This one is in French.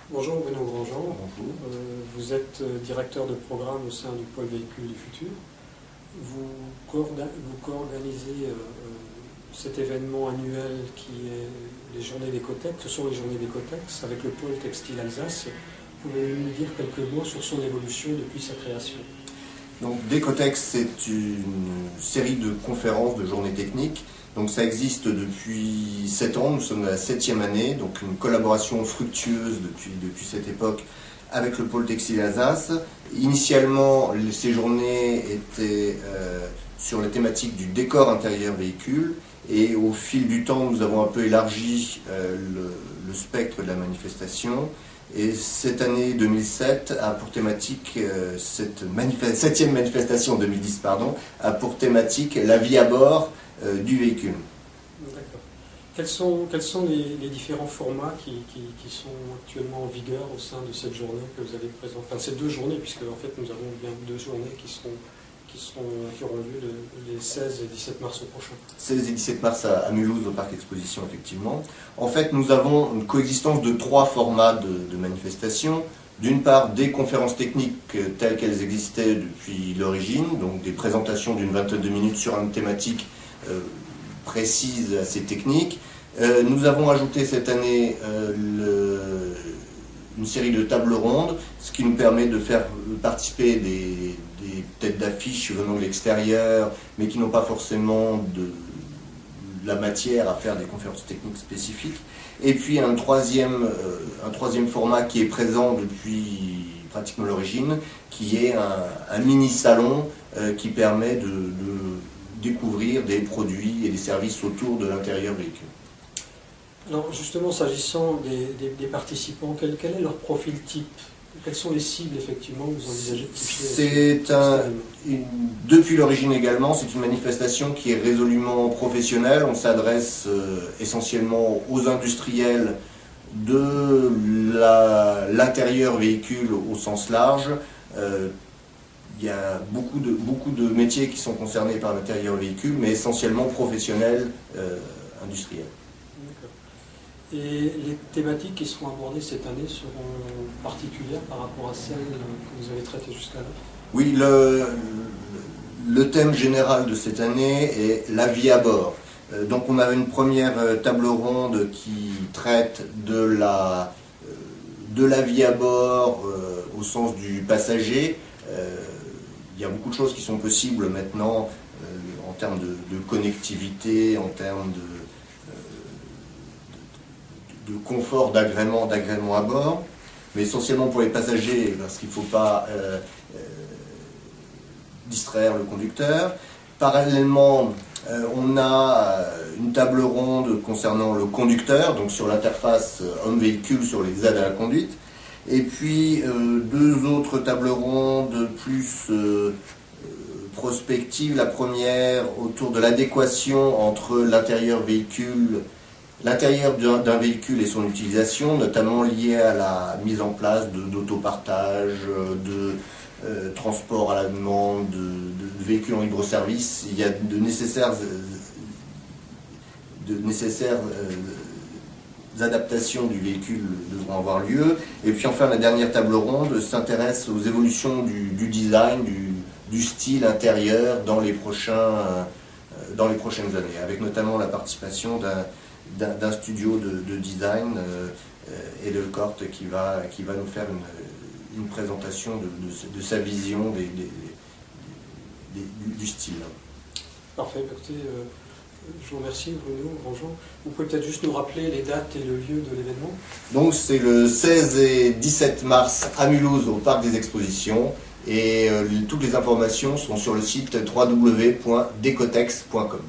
Bonjour Bruno Grandjean. Bonjour. Vous êtes directeur de programme au sein du pôle véhicules du futur. Vous co-organisez cet événement annuel qui est les journées d'Ecotex. Ce sont les journées d'Ecotex avec le pôle textile Alsace. Pouvez-vous nous dire quelques mots sur son évolution depuis sa création? Donc Decotex, c'est une série de conférences, de journées techniques. Donc ça existe depuis 7 ans, nous sommes à la 7e année, donc une collaboration fructueuse depuis cette époque avec le pôle textile Alsace. Initialement, ces journées étaient sur la thématique du décor intérieur véhicule, et au fil du temps, nous avons un peu élargi le spectre de la manifestation. Et cette année 2007 a pour thématique, cette 7e manifestation 2010, pardon, a pour thématique la vie à bord du véhicule. D'accord. Quels sont les différents formats qui sont actuellement en vigueur au sein de cette journée que vous avez présentée? Enfin, ces deux journées, puisque en fait nous avons bien deux journées qui auront lieu les 16 et 17 mars au prochain. 16 et 17 mars à Mulhouse, au Parc Exposition, effectivement. En fait, nous avons une coexistence de 3 formats de manifestations. D'une part, des conférences techniques telles qu'elles existaient depuis l'origine, donc des présentations d'une vingtaine de minutes sur une thématique précise, assez technique. Nous avons ajouté cette année une série de tables rondes, ce qui nous permet de faire participer des têtes d'affiche venant de l'extérieur, mais qui n'ont pas forcément de la matière à faire des conférences techniques spécifiques. Et puis un troisième format qui est présent depuis pratiquement l'origine, qui est un mini-salon qui permet de découvrir des produits et des services autour de l'intérieur véhicule. Alors justement, s'agissant des participants, quel est leur profil type? Quelles sont les cibles effectivement que vous envisagez de toucher? Depuis l'origine également, c'est une manifestation qui est résolument professionnelle. On s'adresse essentiellement aux industriels de l'intérieur véhicule au sens large. Il y a beaucoup de métiers qui sont concernés par l'intérieur véhicule, mais essentiellement professionnels, industriels. Et les thématiques qui seront abordées cette année seront particulières par rapport à celles que vous avez traitées jusqu'à là? Oui, le thème général de cette année est la vie à bord. Donc on a une première table ronde qui traite de la vie à bord au sens du passager. Il y a beaucoup de choses qui sont possibles maintenant en termes de connectivité, en termes de confort, d'agrément à bord, mais essentiellement pour les passagers, parce qu'il ne faut pas distraire le conducteur. Parallèlement, on a une table ronde concernant le conducteur, donc sur l'interface homme-véhicule, sur les aides à la conduite. Et puis 2 autres tables rondes plus prospectives. La première autour de l'adéquation entre l'intérieur d'un véhicule et son utilisation, notamment liée à la mise en place d'autopartage, de transport à la demande, de véhicules en libre-service. Il y a de nécessaires adaptations du véhicule devront avoir lieu. Et puis enfin, la dernière table ronde s'intéresse aux évolutions du design, du style intérieur dans les prochaines années, avec notamment la participation d'un studio de design, Edelkort, qui va nous faire une présentation de sa vision du style. Parfait, écoutez, je vous remercie Bruno Grandjean. Vous pouvez peut-être juste nous rappeler les dates et le lieu de l'événement? Donc c'est le 16 et 17 mars à Mulhouse, au Parc des Expositions, et toutes les informations sont sur le site www.decotex.com.